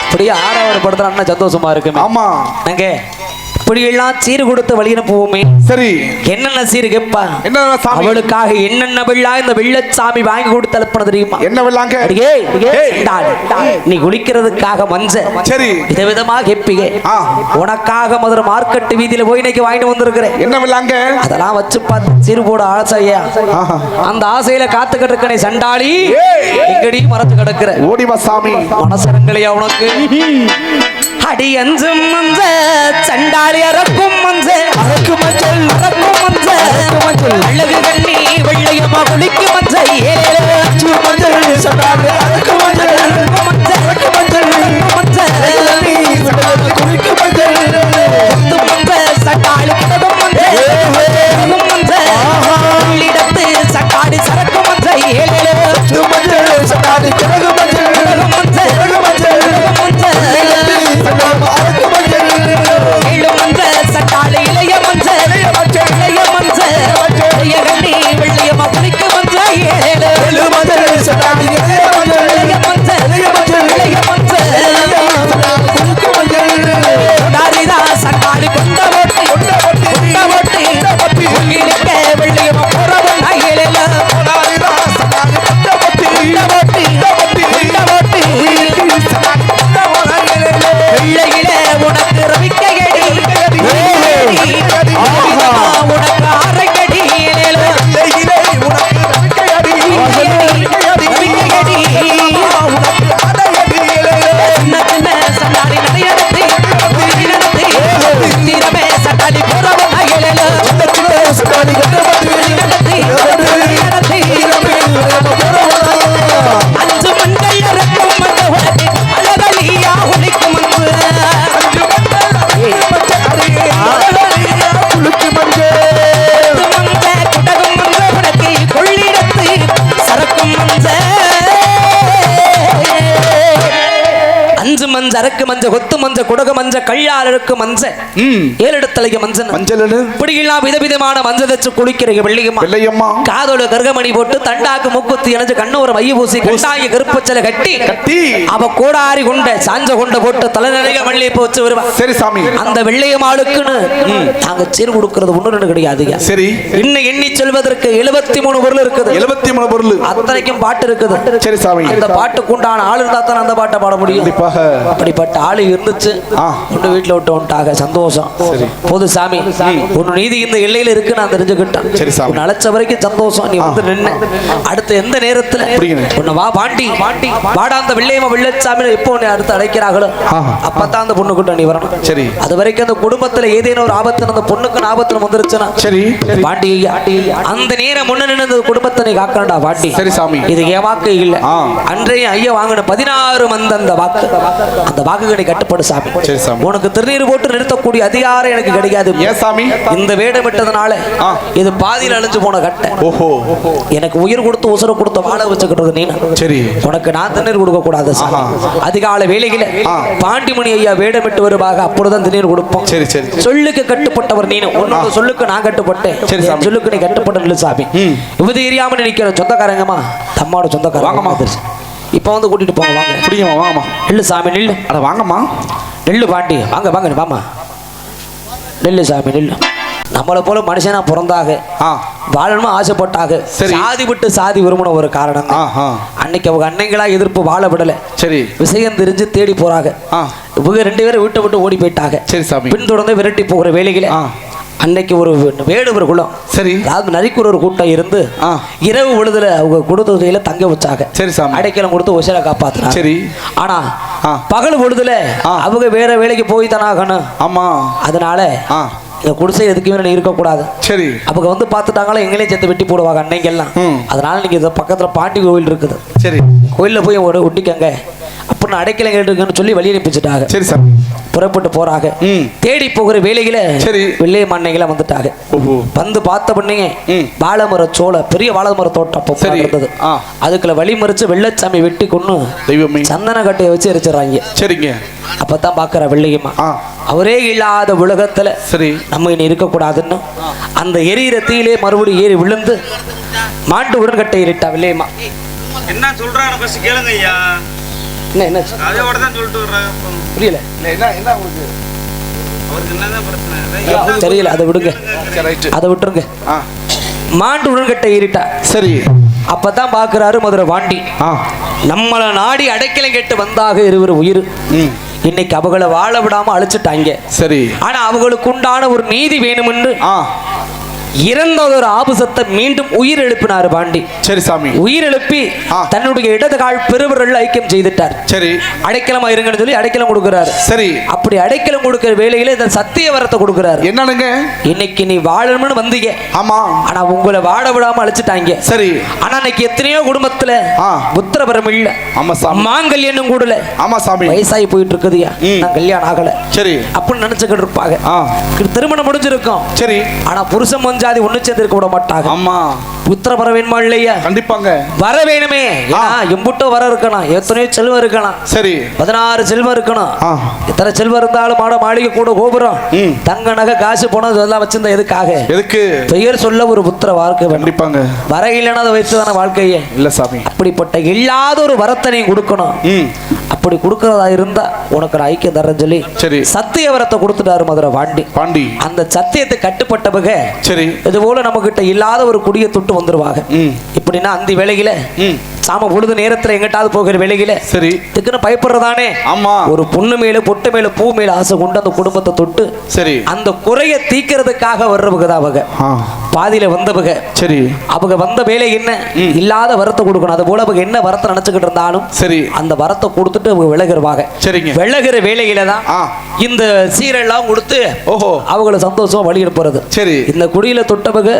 அப்படியே ஆறாவது சந்தோஷமா இருக்கு ஆமா நாங்க இப்படியெல்லாம் சீர் கொடுத்து வழி அனுப்புவோமே சரி என்னென்ன சீர் கேப்பா என்ன சாமி அவளுக்காக என்னென்ன வெள்ளா இந்த வெள்ளச்சாமி வாங்கி கொடுத்து அனுப்பின தெரியுமா என்ன வெள்ளாங்க நீ குளிக்கிறதுக்காக மஞ்சள் சரி விதவிதமா கேப்பீங்க உனக்காக மதுரை மார்க்கெட் வீதியில போய் இன்னைக்கு வாங்கிட்டு வந்திருக்கிறேன் என்ன வெள்ளாங்க அதெல்லாம் வச்சு பார்த்து சீர் போட ஆசையா அந்த ஆசையில காத்துக்கிட்டு இருக்கனே சண்டாளி எங்கடி மறந்து கிடக்குற ஓடிவா சாமி மனசரங்களையா உனக்கு அடி அஞ்சும் மஞ்ச சண்டாளி அரக்கும் மஞ்ச அரக்கும் மஞ்சள் அரக்கும் மஞ்ச அழகு கண்ணி வெள்ளையம்மா குளிக்கு மஞ்ச ஏழு அஞ்சு மஞ்சள் சண்டாளி அரக்கும் மஞ்சள் அரக்கும் மஞ்சள் அரக்கும் மஞ்சள் மஞ்சள் குளிக்கு மஞ்சள் மஞ்ச சண்டாளி கிடக்கும் மஞ்சள் மஞ்சள் உள்ளிடத்து சண்டாளி சரக்கு மஞ்சள் ஏழு அஞ்சு மஞ்சள் சண்டாளி கிடக்கும் மஞ்சள் மஞ்சள் மஞ்சள் ஏழு மஞ்சள் சட்டாளி இளைய மஞ்சள் இளைய மஞ்சள் இளைய கண்ணி வெள்ளையம்மா குளிக்கு மஞ்சள் ஏழு மஞ்சள் சட்டாளி இளைய மஞ்சள் இளைய மஞ்சள் இளைய மஞ்சள் குளிக்கு மஞ்சள் தாரிதா சட்டாளி கொண்ட ஓட்டி உள்ளிருக்க வெள்ளையம்மா புறவன் ஏழு தாரிதா சட்டாளி வெள்ளையிலே உனக்கு ரவிக்கையடி உனக்கு அரைக்கடி சின்ன சின்ன சண்டாடி நடையடத்தி தீரமே சண்டாடி புறவன் அஞ்சு மண்கள் இறக்கும் மண்ட உனக்கு அழகலியா உனக்கு அரக்கு மஞ்ச கொத்து மஞ்ச குடகு மஞ்ச கள்ளாளருக்கு மஞ்ச ஏழெடுத்தலைய மஞ்சள் மஞ்சள் இப்படியெல்லாம் விதவிதமான மஞ்சள் வச்சு குளிக்கிறீங்க வெள்ளையம்மா காதோட கர்கமணி போட்டு தண்டாக்கு மூக்குத்தி இணைஞ்சு கண்ணு ஒரு மைய பூசி கண்டாய கருப்பச்சலை கட்டி அவ கோடாரி கொண்ட சாஞ்ச கொண்ட போட்டு தலை நிறைய மல்லிகைப்பூ வச்சு வருவா. சரி சாமி. அந்த வெள்ளையம்மாளுக்குன்னு நாங்க சீர் கொடுக்கிறது ஒண்ணு ரெண்டு கிடையாது. சரி. இன்னும் எண்ணி சொல்வதற்கு 73 பொருள் இருக்குது. 73 பொருள். அத்தனைக்கும் பாட்டு இருக்குது. சரி சாமி. அந்த பாட்டுக்கு உண்டான ஆளு இருந்தா தான் அந்த பாட்டை பாட முடியும். கண்டிப்பாக. அப்படிப்பட்ட ஆளு இருந்துச்சு. ஒன்று வீட்டுல விட்டு வந்துட்டாங்க. சந்தோஷம். போது சாமி ஒரு நீதி இந்த எல்லையில இருக்கு நான் தெரிஞ்சுக்கிட்டேன். சரி சாமி. அழைச்ச வரைக்கும் சந்தோஷம். நீ வந்து நின்று அடுத்த எந்த நேரத்துல உன்னை வா பாண்டி வாடா அந்த வெள்ளையம்மா வெள்ளச்சாமி எப்போ உன்னை அடுத்து அழைக்கிறாங்களோ அப்பதான் அந்த பொண்ணு கிட்ட நீ வரணும். சரி. அது வரைக்கும் அந்த குடும்பத்துல ஏதேனும் ஒரு ஆபத்து அந்த பொண்ணுக்கு ஆபத்துல வந்துருச்சுன்னா சரி பாண்டி அந்த நேரம் முன்ன நின்று குடும்பத்தை நீ காக்கணும்டா பாண்டி. சரி சாமி. இது என் வாக்கு இல்ல. அன்றைய ஐயா வாங்கின 16 மந்த அந்த வாக்கு அந்த வாக்குகளை கட்டுப்படு சாமி. சரி சாமி. உனக்கு திருநீர் போட்டு நிறுத்தக்கூடிய அதிகாரம் எனக்கு கிடைக்காது. ஏன் சாமி? இந்த வேடம் விட்டதுனால இது பாதியில் அழிஞ்சு போன கட்டை. ஓஹோ. எனக்கு உயிர் கொடுத்து உசுர கொடுத்து வாழ வச்சுக்கிட்டு நீ. சரி. உனக்கு நான் திருநீர் கொடுக்க கூடாது. அதிகால வேலையில பாண்டிமணி ஐயா வேடமிட்டு வருவாங்க, அப்பொழுதுதான் திருநீர் கொடுப்போம். சரி சரி. சொல்லுக்கு கட்டுப்பட்டவர் நீ. உன்னோட சொல்லுக்கு நான் கட்டுப்பட்டேன். சரி சாமி. சொல்லுக்கு நீ கட்டுப்பட்ட சாமி. இது தெரியாம நினைக்கிற சொந்தக்காரங்கம்மா, தம்மாவோட சொந்தக்காரங்க வாங்கம்மா. இப்ப வந்து கூட்டிட்டு போங்க வாங்க. புரியுமா? வாங்கம்மா. நெல்லு சாமி நெல்லு. அட வாங்கம்மா. நெல்லு பாண்டி வாங்க வாங்க வாமா. நெல்லு சாமி நெல்லு. நம்மளை போல மனுஷனா பிறந்தாக வாழணும்னு ஆசைப்பட்டாங்க. சாதி விட்டு சாதி விரும்பின ஒரு காரணம். அன்னைக்கு அவங்க அன்னைங்களா எதிர்ப்பு வாழ விடல. சரி. விஷயம் தெரிஞ்சு தேடி போறாங்க. இவங்க 2 பேரும் வீட்டை விட்டு ஓடி போயிட்டாங்க. சரி சாமி. பின்தொடர்ந்து விரட்டி போகிற வேலைகளை அன்னைக்கு ஒரு வேடுவர் குலம், சரி, அதாவது நரிக்குற ஒரு கூட்டம் இருந்து இரவு பொழுதுல அவங்க கொடுத்ததுல தங்க வச்சாங்க. சரி சாமி. அடைக்கலம் கொடுத்து உசிரை காப்பாத்துறாங்க. சரி. ஆனா பகல் பொழுதுல அவங்க வேற வேலைக்கு போய் தானே ஆகணும். ஆமா. அதனால இந்த குடிசை எதுக்குமே இருக்கக்கூடாது. சரி. அவங்க வந்து பார்த்துட்டாங்களா எங்களையும் சேர்த்து வெட்டி போடுவாங்க அன்னைக்கெல்லாம். அதனால நீங்க இந்த பக்கத்துல பாண்டி கோவில் இருக்குது. சரி. கோயில்ல போய் ஒரு ஒட்டிக்கங்க அப்படின்னு அடைக்கலம் இருக்குன்னு சொல்லி வழி அனுப்பிச்சுட்டாங்க. சரி சார். புறப்பட்டு போறாங்க. தேடி போகிற வேலையில சரி வெள்ளைய மண்ணைகளை வந்துட்டாங்க. வந்து பார்த்த பண்ணீங்க வாழைமர சோள பெரிய வாழைமர தோட்டம் இருந்தது. அதுக்குள்ள வழி மறிச்சு வெள்ளச்சாமி வெட்டி கொண்டு தெய்வமே சந்தன கட்டையை வச்சு எரிச்சிடறாங்க. சரிங்க. அப்பதான் பாக்குற வெள்ளையம்மா அவரே இல்லாத உலகத்துல சரி நம்ம இனி இருக்கக்கூடாதுன்னு அந்த எரியிற தீயிலே மறுபடியும் ஏறி விழுந்து மாட்டு உடன்கட்டை ஏறிட்டா வெள்ளையம்மா. என்ன சொல்றாங்க பஸ் கேளுங்க ஐயா. என்ன அதோட தான் சொல்லிட்டு வர்றாங்க. புரியல. என்ன உங்களுக்கு அவருக்கு என்னதான் பிரச்சனை தெரியல. அதை விடுங்க. அதை விட்டுருங்க. மாட்டு உடன்கட்டை ஏறிட்டா. சரி. அப்பதான் பாக்குறாரு மதுரை வாண்டி. நம்மள நாடி அடைக்கலம் கேட்டு வந்தாக இருவர் உயிர். இன்னைக்கு அவங்கள வாழ விடாம அழிச்சிட்டாங்க. சரி. ஆனா அவங்களுக்கு உண்டான ஒரு நீதி வேணும்னு இறந்த ஒரு ஆபுசத்தை மீண்டும் உயிர் எழுப்பினார் பாண்டி. சரி சாமி. உயிர் எழுப்பி தன்னுடைய இடது கால் பெருவிரல் ஐக்கியம் செய்துட்டார். சரி. அடைக்கலமா இருங்கன்னு சொல்லி அடைக்கலம் கொடுக்கிறாரு. சரி. அப்படி அடைக்கலம் கொடுக்கிற வேலையில இந்த சத்திய வரத்தை கொடுக்கிறாரு. என்னனுங்க? இன்னைக்கு நீ வாழணும்னு வந்தீங்க. ஆமா. ஆனா உங்களை வாழ விடாம அழிச்சிட்டாங்க. சரி. ஆனா இன்னைக்கு எத்தனையோ குடும்பத்துல புத்திரபரம் இல்ல. ஆமா சாமி. மாங்கல்யனும் கூடல. ஆமா சாமி. வயசாகி போயிட்டு இருக்குதுயா. நான் கல்யாணம் ஆகல. சரி. அப்படின்னு நினைச்சுக்கிட்டு இருப்பாங்க. திருமணம் முடிஞ்சிருக்கும். சரி. ஆனா புருஷன் ஜாதி ஒண்ணு சேர்ந்து இருக்க விட மாட்டாங்க. ஆமா. புத்திர வர வேணுமா இல்லையா? கண்டிப்பாங்க. வர வேணுமே. எம்புட்டோ வர இருக்கணும். எத்தனையோ செல்வம் இருக்கணும். சரி. 16 செல்வம் இருக்கணும். எத்தனை செல்வம் இருந்தாலும் மாட மாளிகை கூட கோபுரம் தங்க நகை காசு போனது எல்லாம் வச்சிருந்த எதுக்காக? எதுக்கு? பெயர் சொல்ல ஒரு புத்திர வாழ்க்கை. கண்டிப்பாங்க. வர இல்லைன்னா அதை வைத்துதான வாழ்க்கையே. இல்ல சாமி. அப்படிப்பட்ட இல்லாத ஒரு வரத்தை நீ கொடுக்கணும். அப்படி கொடுக்கறதா இருந்தா உனக்கு ஒரு ஐக்கியம் தரேன்னு சொல்லி சரி சத்திய வரத்தை கொடுத்துட்டாரு மதுரை வாண்டி. பாண்டி அந்த சத்தியத்தை கட்டுப்பட்டவங்க சரி இது போல நம்ம கிட்ட இல்லாத ஒரு குடியை தொட்டு வந்துருவாங்க. இப்படின்னா அந்த வேலையில சாம பொழுது நேரத்துல எங்கிட்டாவது போகிற வேலையில சரி இதுக்குன்னு பயப்படுறதானே. ஆமா. ஒரு பொண்ணு மேல பொட்டு மேல பூ மேல ஆசை கொண்டு அந்த குடும்பத்தை தொட்டு சரி அந்த குறைய தீக்கிறதுக்காக வர்றவங்க தான் அவங்க. பாதியில வந்தவங்க சரி அவங்க வந்த வேலை என்ன இல்லாத வரத்தை கொடுக்கணும். அது போல அவங்க என்ன வரத்தை நினைச்சுக்கிட்டு இருந்தாலும் சரி அந்த வரத்தை கொடுத்துட்டு அவங்க விலகிருவாங்க. சரிங்க. விலகிற வேலையில தான் இந்த சீரெல்லாம் கொடுத்து ஓஹோ அவங்கள சந்தோஷமா வழி எடுப்புறது. சரி. இந்த குடியில தொட்டவங்க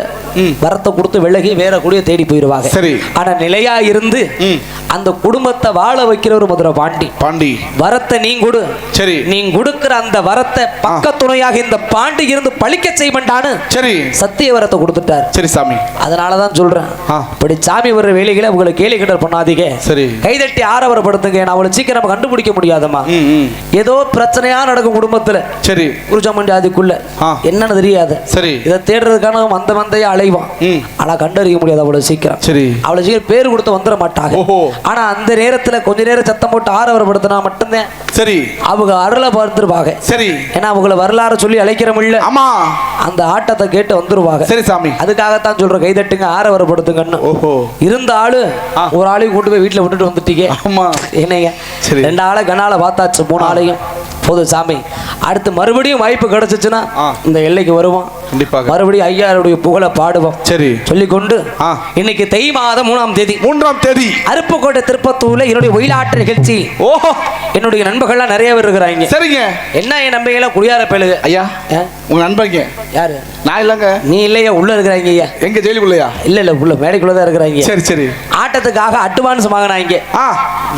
வரத்தை கொடுத்து விலகி வேற குடியை தேடி போயிருவாங்க. சரி. ஆனா நிலையா இருந்து அந்த குடும்பத்தை வாழ வைக்கிற ஒரு மதுரை பாண்டி. பாண்டி வரத்தை நீ கொடு. சரி. நீ கொடுக்கிற அந்த வரத்தை பக்க துணையாக இந்த பாண்டி இருந்து பழிக்க செய்யமாட்டான்னு சரி சத்திய வரத்தை கொடுத்துட்டார். சரி சாமி. அதனாலதான் சொல்றேன் இப்படி சாமி வர்ற வேலைகளை உங்களை கேலி கிண்டல் பண்ணாதீங்க. சரி. கைதட்டி ஆரவரப்படுத்துங்க. நான் அவளை சீக்கிரம் கண்டுபிடிக்க முடியாதம்மா. ஏதோ பிரச்சனையா நடக்கும் குடும்பத்துல. சரி. குருஜாமன் ஜாதிக்குள்ள என்னன்னு தெரியாது. சரி. இதை தேடுறதுக்கான வந்த வந்தையா அலைவான். ஆனா கண்டறிய முடியாது அவ்வளவு சீக்கிரம். சரி. அவ்வளவு சீக்கிரம் பேர் கொடுத்து வந்துட மாட்டாங்க. ஆனா அந்த நேரத்துல கொஞ்ச நேரம் சத்தம் போட்டு ஆரவரப்படுத்தினா மட்டும்தான் சரி அவங்க அருளை பார்த்துருவாங்க. சரி. ஏன்னா அவங்கள வரலாறு சொல்லி அழைக்கிறோம் இல்ல. ஆமா. அந்த ஆட்டத்தை கேட்டு வந்துருவாங்க. சரி சாமி. அதுக்காகத்தான் சொல்றேன் கைதட்டுங்க ஆரவரப்படுத்துங்கன்னு. ஓஹோ. இருந்த ஆளு ஒரு ஆளையும் கொண்டு போய் வீட்டுல விட்டுட்டு வந்துட்டீங்க. ஆமா. என்னையா 2 ஆளை கண்ணால பார்த்தாச்சு 3 ஆளையும் போதும் சாமி. அடுத்து மறுபடியும் வாய்ப்பு கிடைச்சிச்சுன்னா இந்த எல்லைக்கு வருவோம். கண்டிப்பாக. மறுபடியும் ஐயாருடைய புகழை பாடுவோம். சரி. சொல்லிக்கொண்டு ஆ. இன்னைக்கு தை மாதம் 3ஆம் தேதி 3ஆம் தேதி அருப்புக்கோட்டை திருப்பத்தூர்ல என்னுடைய ஒயிலாட்ட நிகழ்ச்சி. ஓஹோ, என்னுடைய நண்பர்கள்லாம் நிறைய பேர் இருக்கிறாங்க. சரிங்க. என்ன என் நம்பிக்கையில குடியார பேளுங்க ஐயா, உங்க நண்பங்க யாரு? நான் இல்லங்க. நீ இல்லையா? உள்ள இருக்கிறாங்க ஐயா. எங்க ஜெயிலுக்குள்ளயா? இல்ல உள்ள மேடைக்குள்ளதான் இருக்கிறாங்க. சரி சரி. ஆட்டத்துக்காக அட்வான்ஸ் வாங்கினாங்க.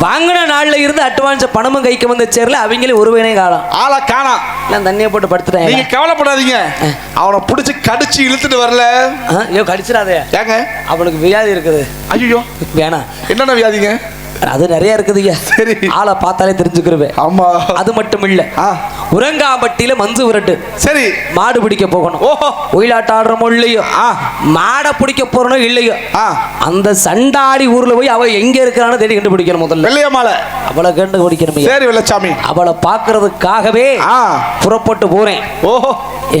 வாங்கின நாள்ல இருந்து அட்வான்ஸ் பணமும் கைக்கு வந்து சேரல. அவங்களே ஒருவனே காலம் ஆளா காணா. நான் தண்ணியை போட்டு படுத்துட்டேன். நீங்க கவலைப்படாதீங்க, அவனை புடிச்சு கடிச்சு இழுத்துட்டு வரல. ஐயோ கடிச்சிடாதே. ஏங்க அவனுக்கு வியாதி இருக்குது. ஐயோ வேணாம். என்னென்ன வியாதிங்க? அது நிறைய இருக்குதுய்யா. சரி. ஆளை பார்த்தாலே தெரிஞ்சுக்கிறவே. ஆமா. அது மட்டும் இல்ல, உரங்காம்பட்டியில மஞ்சு விரட்டு. சரி. மாடு பிடிக்க போகணும். ஓஹோ. ஒயிலாட்ட ஆடுறமோ இல்லையோ, மாடை பிடிக்க போறனோ இல்லையோ, அந்த சண்டாடி ஊர்ல போய் அவ எங்க இருக்கிறான்னு தேடி கண்டுபிடிக்கணும். முதல்ல வெள்ளையம்மாளை அவளை கண்டுபிடிக்கணும். சரி வெள்ளச்சாமி. அவளை பாக்குறதுக்காகவே புறப்பட்டு போறேன். ஓஹோ.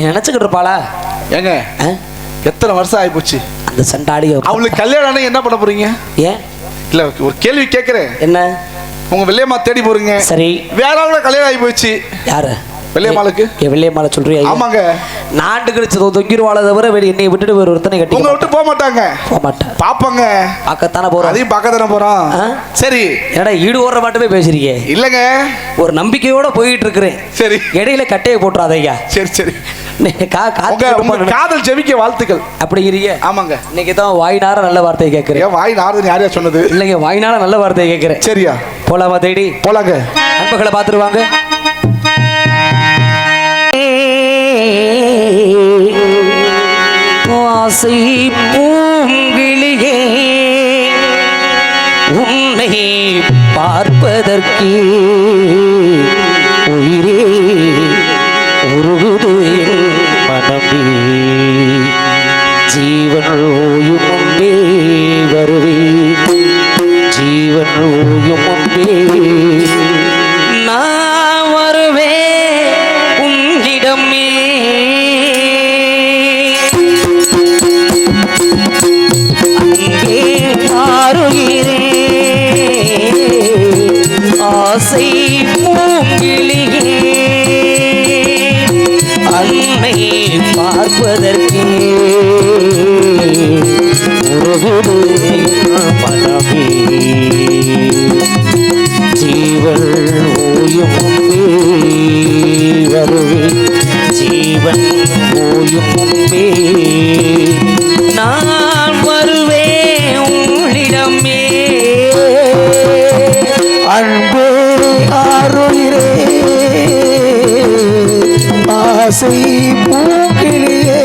நினைச்சுக்கிட்டு இருப்பாளா? ஏங்க எத்தனை வருஷம் ஆகி போச்சு அந்த சண்டாடி? அவளுக்கு கல்யாணம் என்ன பண்ண போறீங்க? ஏன் இல்ல ஒரு கேள்வி கேட்கிறேன். என்ன? உங்க வெள்ளையம்மா தேடி போறீங்க. சரி. வேற ஆளோட கல்யாணம் ஆகி போச்சு. யாரு? வெள்ளையம்மாளுக்கு. வெள்ளையம்மாளை சொல்றியா? ஆமாங்க. நாட்டு கிடைச்சது தொங்கிருவாள தவிர வெளி என்னை விட்டுட்டு வேற ஒருத்தனை கட்டி உங்களை விட்டு போக மாட்டாங்க. போக மாட்டேன். பாப்பாங்க. பார்க்கத்தானே போறோம். அதையும் பார்க்கத்தானே போறோம். சரி. என்னடா ஈடு ஓடுற மட்டுமே பேசுறீங்க? இல்லங்க, ஒரு நம்பிக்கையோட போயிட்டு இருக்கிறேன். சரி. இடையில கட்டையை போட்டுறாதையா. சரி சரி. காதல் ஜெபிக்க வாழ்த்துக்கள். அப்படிங்கிறீங்க? ஆமாங்க. இன்னைக்கு தான் வாய்னார நல்ல வார்த்தையை கேட்கிறேன். வாய் நாரது யாரையா சொன்னது? இல்லைங்க, வாய்னால நல்ல வார்த்தையை கேட்கிறேன். சரியா? போலாமா தேடி? போலாங்க. நண்பர்களை பார்த்துருவாங்க. ஆசை பூங்கிளியே உன்னை பார்ப்பதற்கு உயிரே உருகுது என் மனமே. ஜீவன் ஓயும் முன்பே வருவே, ஜீவன் ஓயும் முன்பே நான் வருவே உன்னிடமே. அங்கே ஆறுகிறே ஆசை பூங்கிளியே அன்னை பார்ப்பதற்கே உருகுது மனமே. ஜீவன் ஓயும் முன்பே வருவே, ஜீவன் ஓயும் முன்பே நான் வருவே உன்னிடமே. அன்பே ஆறுகிறே ஆசை பூக்கிளியே.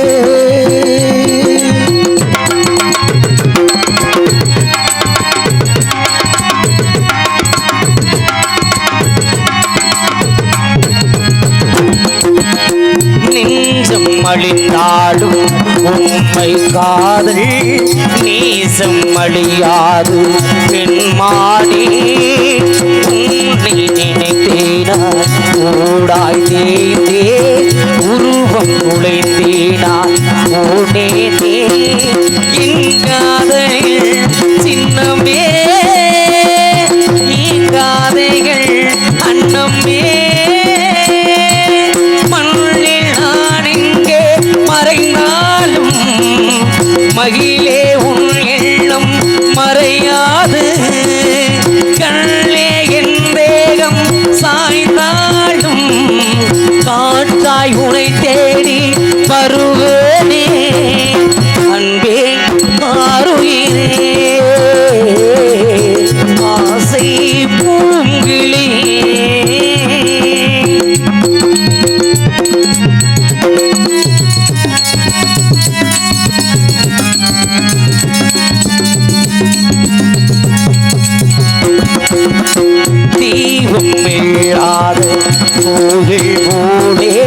நெஞ்சம் அழிந்தாடும் உண்மை காதல் நேசம் அழியாது பெண்மானே. உன்னை நினைத்தேனா ஊடாய் தேய்ந்தே உருவம் உழைந்தேனா ஓடேனே. இங்காதைகள் சின்னமே இங்காதைகள் அன்னமே. மறைந்தாலும் மகிழே உன் எண்ணம் மறையாது. கண்ணே என் தேகம் சாய்ந்தாலும் காற்றாய் உனை தேடி வருவேனே. அன்பே ஆறுயிரே ஆசை பூங்கிளியே. தீவும் இல்லாத பூகை போலே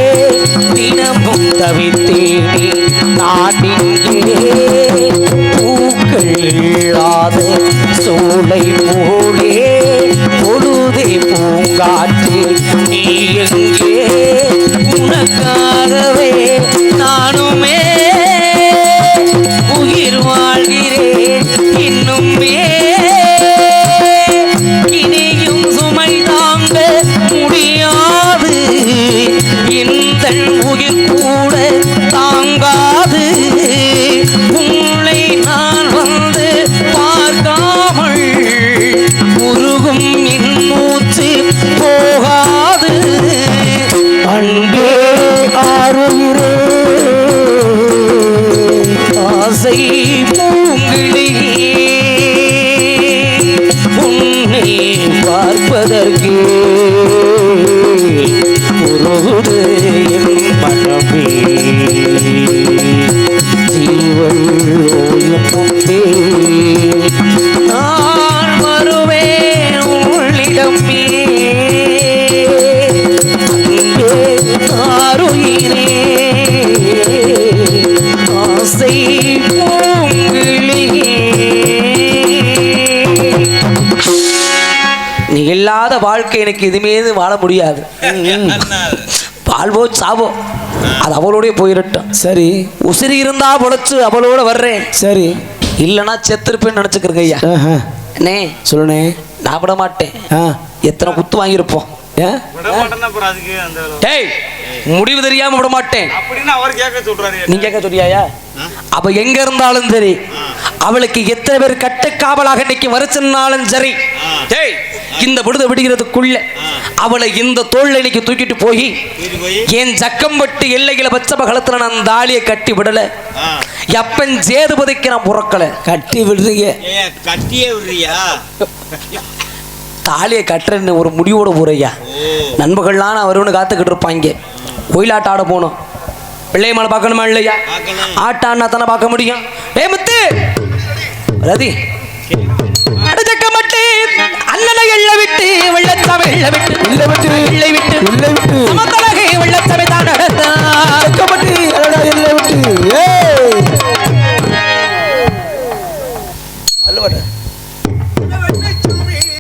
தினமும் தவித்தேனே நாட்டிலே. பூக்கள் இல்லாத சோலை போலே பொழுதே பூங்காற்று நீ எங்கே. உனக்காகவே நானுமே உயிர் வாழ்கிறேன் இன்னுமே. இனியும் சுமை தாங்க முடியாது இந்த உயிர் கூட தாங்கா அன்பே ஆறுயிரே ஆசை பூங்கிளியே உன்னை பார்ப்பதற்கு உருகுது என் மனமே ஜீவன் ஓயும் முன்பே நான் வருவேன் உள்ளிடமே அன்பே ஆருயிரே ஆசை பூங்கிளியே நீ இல்லாத வாழ்க்கை எனக்கு இதுமேது வாழ முடியாது. வாழ்வோ சாவோ அது அவளோடய போயிடட்டும். சரி உசிரி இருந்தா பொழைச்சு அவளோட வர்றேன். சரி இல்லைன்னா செத்துருப்பேன்னு நினச்சிக்கிறங்க ஐயா. அண்ணே சொல்லுண்ணே. நான் விட மாட்டேன். எத்தனை குத்து வாங்கியிருப்போம். ஏன் விட மாட்டேன்னா அப்புறம் அதுக்கு அந்த டேய் முடிவு தெரியாம விட மாட்டேன். அப்படின்னு அவர் கேட்க சொல்றாரு. நீ கேட்க சொல்றியாயா? அவ எங்க இருந்தாலும் சரி அவளுக்கு எத்தனை பேர் கட்டுக்காவலாக இன்னைக்கு வரிசனாலும் சரி டேய் இந்த விடுத விடுகிறதுக்குள்ள அவளை இந்த தோல்ல இன்னைக்கு தூக்கிட்டு போய் என் ஜக்கம்பட்டு எல்லைகளை பச்சை பகலத்துல நான் தாலியை கட்டி விடல. எப்பன் சேதுபதிக்கு நான் புறக்கல. கட்டி விடுறீங்க. கட்டியே விடுறியா? தாலியை கட்டுறேன்னு ஒரு முடிவோட போறையா. நண்பர்கள்லாம் நான் வருவனு காத்துக்கிட்டு இருப்பாங்க. கோயிலாட்ட ஆட போனோம். பிள்ளைய மேலே பார்க்கணுமா இல்லையா? ஆட்டான்னா தானே பார்க்க முடியும். முத்து ரதி அடச்சக்கமட்டு அண்ணனை எள்ள விட்டு வெள்ளச்சாமி எள்ள விட்டு இல்லை விட்டு இல்லை விட்டு இல்லை விட்டு சமத்தலை